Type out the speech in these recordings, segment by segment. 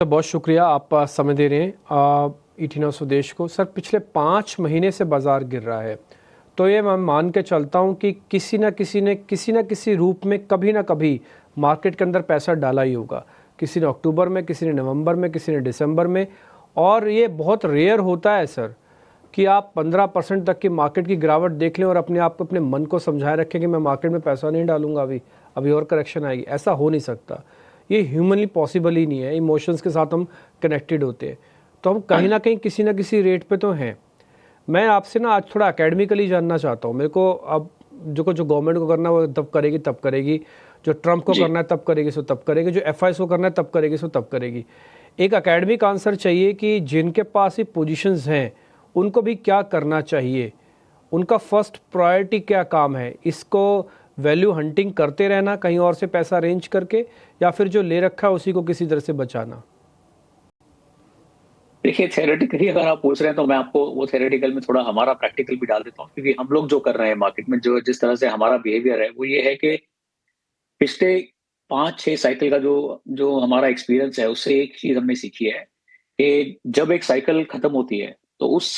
बहुत शुक्रिया, आप समय दे रहे हैं ईटीना स्वदेश को। सर, पिछले 5 महीने से बाज़ार गिर रहा है, तो ये मैं मान के चलता हूँ कि किसी न किसी ने किसी न किसी रूप में कभी ना कभी मार्केट के अंदर पैसा डाला ही होगा। किसी ने अक्टूबर में, किसी ने नवंबर में, किसी ने दिसंबर में। और ये बहुत रेयर होता है सर कि आप 15% तक की मार्केट की गिरावट देख लें और अपने आप को, अपने मन को समझाए रखें कि मैं मार्केट में पैसा नहीं डालूंगा, अभी और करेक्शन आएगी। ऐसा हो नहीं सकता, ये ह्यूमनली पॉसिबल ही नहीं है। इमोशंस के साथ हम कनेक्टेड होते हैं, तो हम कहीं ना कहीं किसी ना किसी रेट पे तो हैं। मैं आपसे ना आज थोड़ा एकेडमिकली जानना चाहता हूँ। मेरे को अब जो गवर्नमेंट को करना है वो तब करेगी, जो ट्रंप को करना है तब करेगी सो तब करेगी, जो एफआईएस को करना है तब करेगी सो तब करेगी। एक एकेडमिक आंसर चाहिए कि जिनके पास ये पोजीशंस हैं उनको भी क्या करना चाहिए, उनका फर्स्ट प्रायोरिटी क्या काम है। इसको वैल्यू हंटिंग करते रहना कहीं और से पैसा अरेंज करके, या फिर जो ले रखा है उसी को किसी तरह से बचाना? देखिए, थ्योरेटिकली अगर आप पूछ रहे हैं तो मैं आपको वो थ्योरेटिकल में थोड़ा हमारा प्रैक्टिकल भी डाल देता हूँ, क्योंकि हम लोग जो कर रहे हैं मार्केट में, जो जिस तरह से हमारा बिहेवियर है वो ये है कि पिछले 5-6 साइकिल का जो जो हमारा एक्सपीरियंस है उससे एक चीज हमने सीखी है कि जब एक साइकिल खत्म होती है तो उस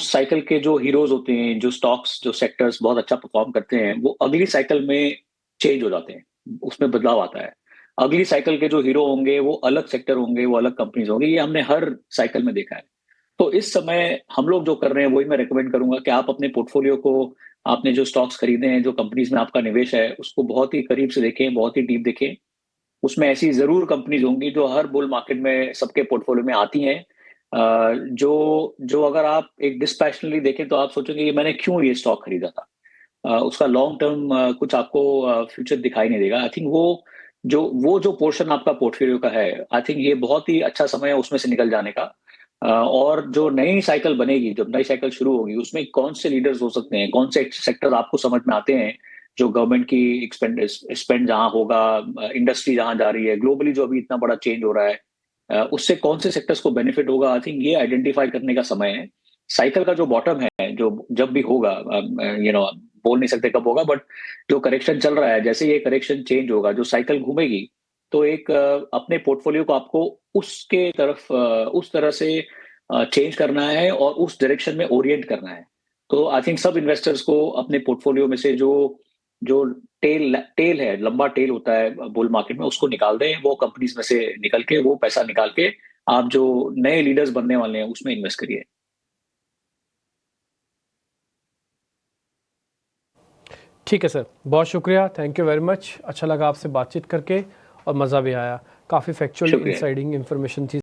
साइकिल के जो हीरोज होते हैं, जो स्टॉक्स, जो सेक्टर्स बहुत अच्छा परफॉर्म करते हैं, वो अगली साइकिल में चेंज हो जाते हैं, उसमें बदलाव आता है। अगली साइकिल के जो हीरो होंगे वो अलग सेक्टर होंगे, वो अलग कंपनीज होंगी। ये हमने हर साइकिल में देखा है। तो इस समय हम लोग जो कर रहे हैं वही मैं रेकमेंड करूंगा कि आप अपने पोर्टफोलियो को, आपने जो स्टॉक्स खरीदे हैं, जो कंपनीज में आपका निवेश है, उसको बहुत ही करीब से देखें, बहुत ही डीप देखें। उसमें ऐसी जरूर कंपनीज होंगी जो हर बुल मार्केट में सबके पोर्टफोलियो में आती हैं, जो जो अगर आप एक डिस्पैशनली देखें तो आप सोचेंगे कि मैंने क्यों ये स्टॉक खरीदा था। उसका लॉन्ग टर्म कुछ आपको फ्यूचर दिखाई नहीं देगा। आई थिंक वो जो पोर्शन आपका पोर्टफोलियो का है, आई थिंक ये बहुत ही अच्छा समय है उसमें से निकल जाने का। और जो नई साइकिल बनेगी, जब नई साइकिल शुरू होगी, उसमें कौन से लीडर्स हो सकते हैं, कौन से सेक्टर आपको समझ में आते हैं, जो गवर्नमेंट की स्पेंड जहां होगा, इंडस्ट्री जहां जा रही है, ग्लोबली जो अभी इतना बड़ा चेंज हो रहा है, उससे कौन से सेक्टर्स को बेनिफिट होगा। आई थिंक ये आइडेंटिफाई करने का समय है। साइकिल का जो बॉटम है, जो जब भी होगा, बोल नहीं सकते कब होगा, बट जो करेक्शन चल रहा है, जैसे ये करेक्शन चेंज होगा, जो साइकिल घूमेगी, तो एक अपने पोर्टफोलियो को आपको उसके तरफ उस तरह से चेंज करना है और उस डायरेक्शन में ओरिएंट करना है। तो आई थिंक सब इन्वेस्टर्स को अपने पोर्टफोलियो में से जो जो टेल टेल है, लंबा टेल होता है बुल मार्केट में, उसको निकाल दें। वो कंपनीज में से निकल के, वो पैसा निकाल के आप जो नए लीडर्स बनने वाले हैं उसमें इन्वेस्ट करिए। ठीक है सर, बहुत शुक्रिया, थैंक यू वेरी मच। अच्छा लगा आपसे बातचीत करके और मज़ा भी आया। काफ़ी फैक्चुअल शुक्रिया। इंसाइडिंग इन्फॉर्मेशन थी।